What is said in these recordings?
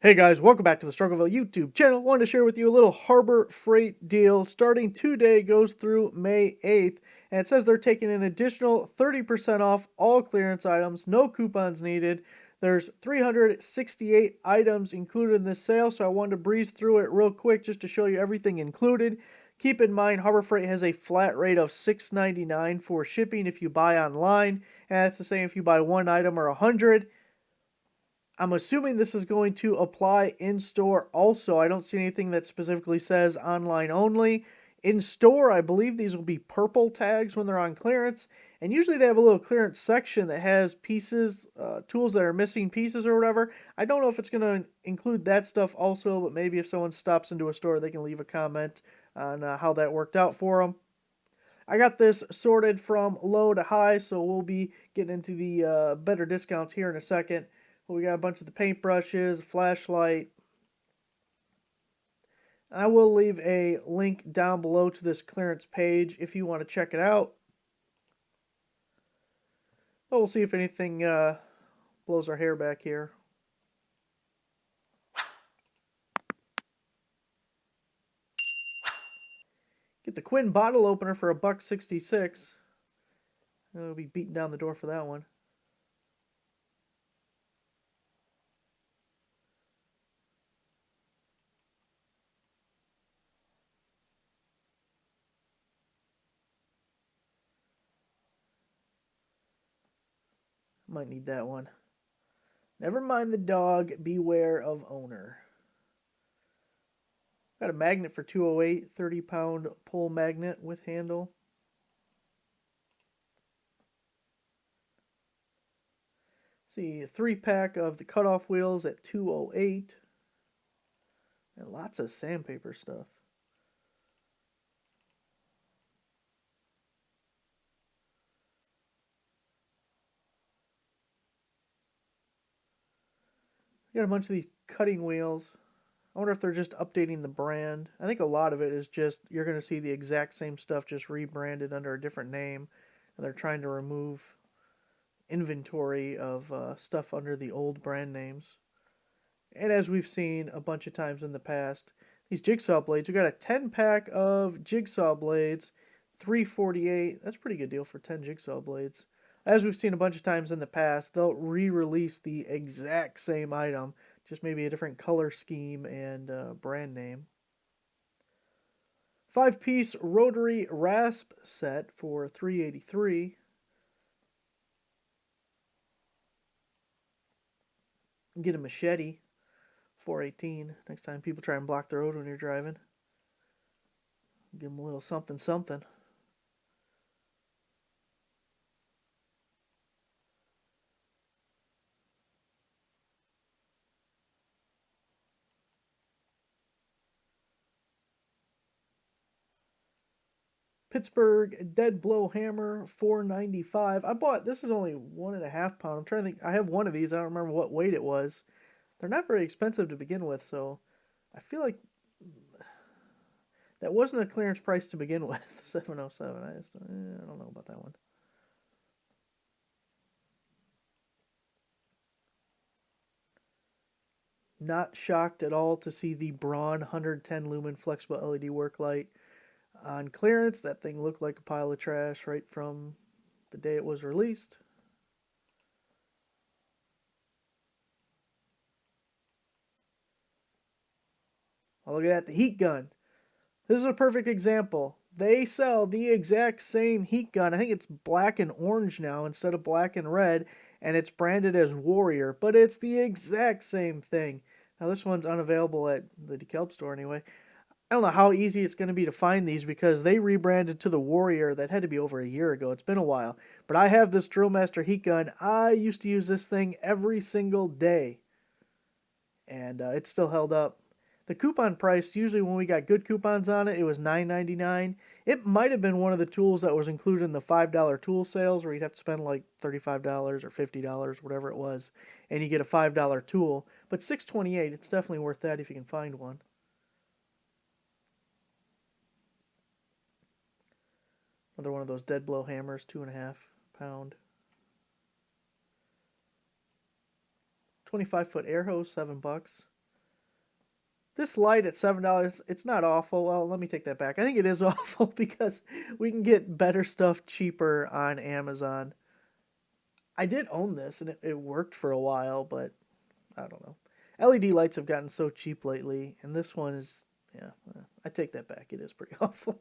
Hey guys, welcome back to the Struggleville YouTube channel. Wanted to share with you a little Harbor Freight deal starting today, goes through May 8th, and it says they're taking an additional 30% off all clearance items, no coupons needed. There's 368 items included in this sale, so I wanted to breeze through it real quick just to show you everything included. Keep in mind, Harbor Freight has a flat rate of $6.99 for shipping if you buy online, and that's the same if you buy one item or 100. I'm assuming this is going to apply in store also. I don't see anything that specifically says online only. In store, I believe these will be purple tags when they're on clearance. And usually they have a little clearance section that has pieces, tools that are missing pieces or whatever. I don't know if it's going to include that stuff also, but maybe if someone stops into a store, they can leave a comment on how that worked out for them. I got this sorted from low to high, so we'll be getting into the better discounts here in a second. We got a bunch of the paintbrushes, flashlight. I will leave a link down below to this clearance page if you want to check it out. But we'll see if anything blows our hair back here. Get the Quinn bottle opener for $1.66. I'll be beating down the door for that one. Might need that one. Never mind the dog, beware of owner. Got a magnet for $208, 30-pound pull magnet with handle. See, a 3-pack of the cutoff wheels at $208. And lots of sandpaper stuff. Got a bunch of these cutting wheels. I wonder if they're just updating the brand. I think a lot of it is just you're going to see the exact same stuff just rebranded under a different name. And they're trying to remove inventory of stuff under the old brand names. And as we've seen a bunch of times in the past, these Jigsaw Blades, we got a 10-pack of Jigsaw Blades, $348. That's a pretty good deal for 10 Jigsaw Blades. As we've seen a bunch of times in the past, they'll re-release the exact same item, just maybe a different color scheme and brand name. 5-piece rotary rasp set for $383. Get a machete, $418. Next time people try and block the road when you're driving, give them a little something something. Pittsburgh dead blow hammer, $495. I bought this is only 1.5 pound. I'm trying to think. I have one of these. I don't remember what weight it was. They're not very expensive to begin with, so I feel like that wasn't a clearance price to begin with. 707. I don't know about that one. Not shocked at all to see the Braun 110 lumen flexible LED work light on clearance. That thing looked like a pile of trash right from the day it was released. Oh, look at that, the heat gun. This is a perfect example. They sell the exact same heat gun. I think it's black and orange now instead of black and red, and it's branded as Warrior, but it's the exact same thing. Now, this one's unavailable at the DeKalb store anyway. I don't know how easy it's going to be to find these because they rebranded to the Warrior. That had to be over a year ago. It's been a while. But I have this Drillmaster heat gun. I used to use this thing every single day, and it's still held up. The coupon price, usually when we got good coupons on it, it was $9.99. It might have been one of the tools that was included in the $5 tool sales where you'd have to spend like $35 or $50, whatever it was, and you get a $5 tool. But $6.28, it's definitely worth that if you can find one. Another one of those dead blow hammers, 2.5 pound. 25-foot air hose, $7. This light at $7, it's not awful. Well, let me take that back. I think it is awful because we can get better stuff cheaper on Amazon. I did own this and it worked for a while, but I don't know. LED lights have gotten so cheap lately, and this one is, yeah, I take that back. It is pretty awful.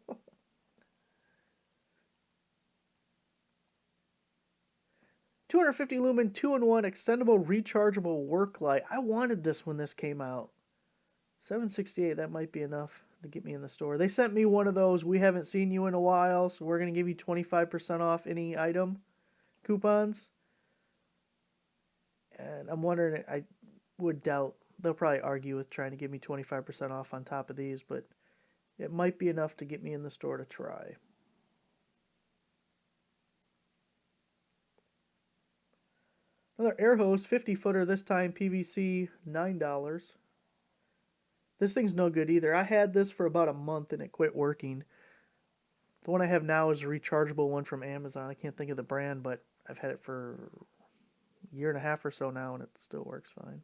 250 lumen 2-in-1 extendable rechargeable work light. I wanted this when this came out. $768, that might be enough to get me in the store. They sent me one of those, we haven't seen you in a while, so we're going to give you 25% off any item coupons. And I'm wondering, I would doubt, they'll probably argue with trying to give me 25% off on top of these, but it might be enough to get me in the store to try. Another air hose, 50-footer, this time PVC, $9. This thing's no good either. I had this for about a month and it quit working. The one I have now is a rechargeable one from Amazon. I can't think of the brand, but I've had it for a year and a half or so now and it still works fine.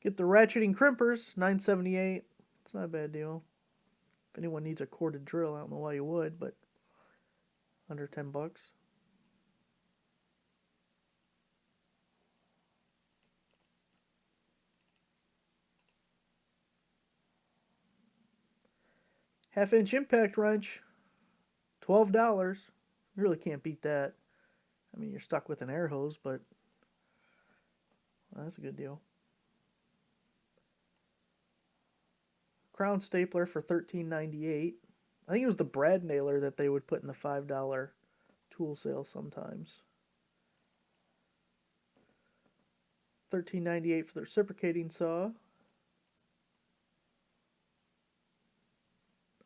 Get the Ratcheting Crimpers, $9.78. It's not a bad deal. If anyone needs a corded drill, I don't know why you would, but under 10 bucks. Half-inch impact wrench, $12. You really can't beat that. I mean, you're stuck with an air hose, but well, that's a good deal. Crown stapler for $13.98. I think it was the brad nailer that they would put in the $5 tool sale sometimes. $13.98 for the reciprocating saw.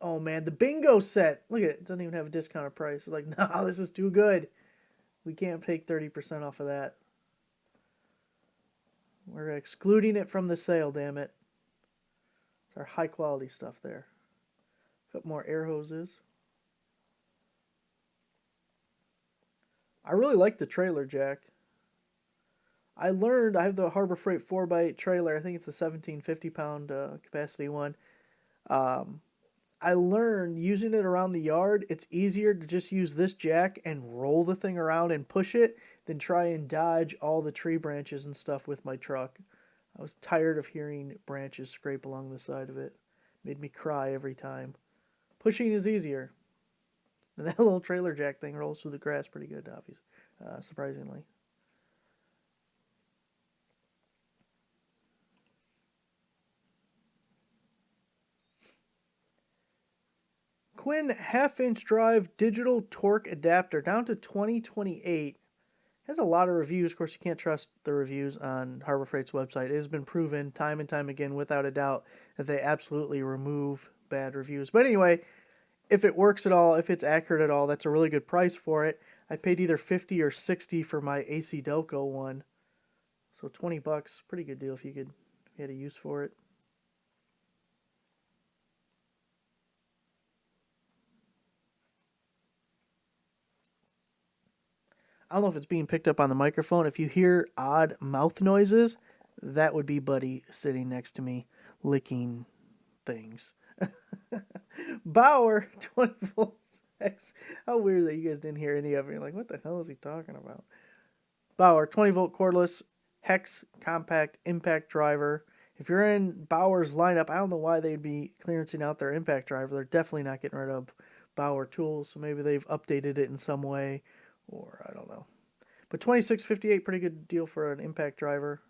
Oh man, the bingo set. Look at it. It doesn't even have a discounted price. It's like, no, this is too good. We can't take 30% off of that. We're excluding it from the sale, damn it. It's our high quality stuff there. A couple more air hoses. I really like the trailer jack. I learned, I have the Harbor Freight 4x8 trailer. I think it's a 1750 pound capacity one. I learned using it around the yard, it's easier to just use this jack and roll the thing around and push it than try and dodge all the tree branches and stuff with my truck. I was tired of hearing branches scrape along the side of it. Made me cry every time. Pushing is easier. And that little trailer jack thing rolls through the grass pretty good, obviously, surprisingly. Quinn half-inch drive digital torque adapter down to 2028. Has a lot of reviews. Of course, you can't trust the reviews on Harbor Freight's website. It has been proven time and time again, without a doubt, that they absolutely remove bad reviews. But anyway, if it works at all, if it's accurate at all, that's a really good price for it. I paid either $50 or $60 for my AC Delco one. So 20 bucks, pretty good deal if you had a use for it. I don't know if it's being picked up on the microphone. If you hear odd mouth noises, that would be Buddy sitting next to me licking things. Bauer 20 volts X. How weird that you guys didn't hear any of it. You're like, what the hell is he talking about? Bauer 20 volt cordless hex compact impact driver. If you're in Bauer's lineup, I don't know why they'd be clearancing out their impact driver. They're definitely not getting rid of Bauer tools, so maybe they've updated it in some way, or I don't know. But $26.58, pretty good deal for an impact driver.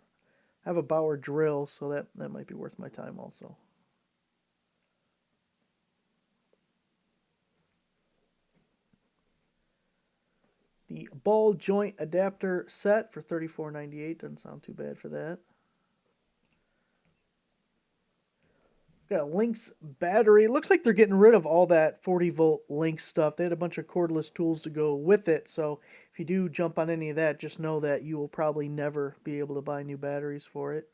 I have a Bauer drill, so that might be worth my time also. The ball joint adapter set for $34.98. Doesn't sound too bad for that. Got a Lynx Battery. It looks like they're getting rid of all that 40-volt Lynx stuff. They had a bunch of cordless tools to go with it. So if you do jump on any of that, just know that you will probably never be able to buy new batteries for it.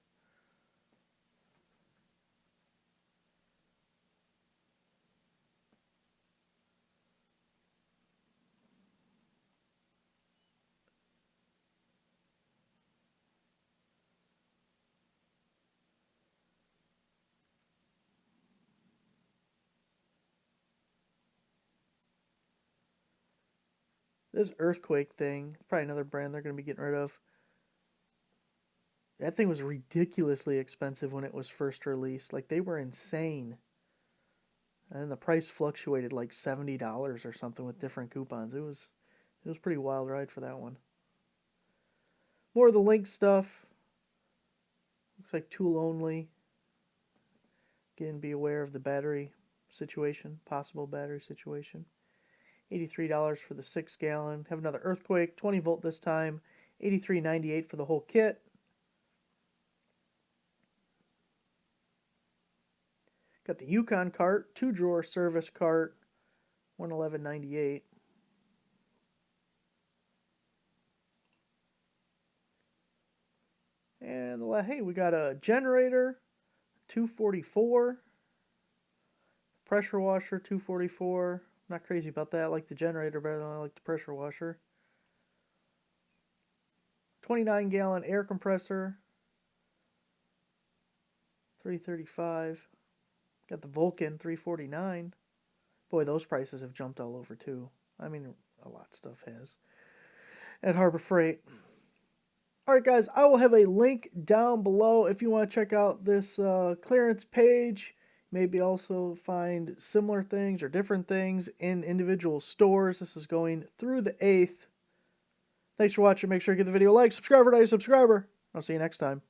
This Earthquake thing, probably another brand they're going to be getting rid of. That thing was ridiculously expensive when it was first released. Like, they were insane. And then the price fluctuated like $70 or something with different coupons. It was a pretty wild ride for that one. More of the Lynx stuff. Looks like tool only. Again, be aware of the battery situation, possible battery situation. $83 for the 6 gallon. Have another Earthquake, 20 volt this time. $83.98 for the whole kit. Got the Yukon cart, 2-drawer service cart, $111.98. And hey, we got a generator, $244. Pressure washer, $244. Not crazy about that. I like the generator better than I like the pressure washer. 29-gallon air compressor, $335. Got the Vulcan, $349. Boy, those prices have jumped all over too. I mean, a lot of stuff has. At Harbor Freight. Alright guys, I will have a link down below if you want to check out this clearance page. Maybe also find similar things or different things in individual stores. This is going through the 8th. Thanks for watching. Make sure to give the video a like, subscribe if you're not a subscriber. I'll see you next time.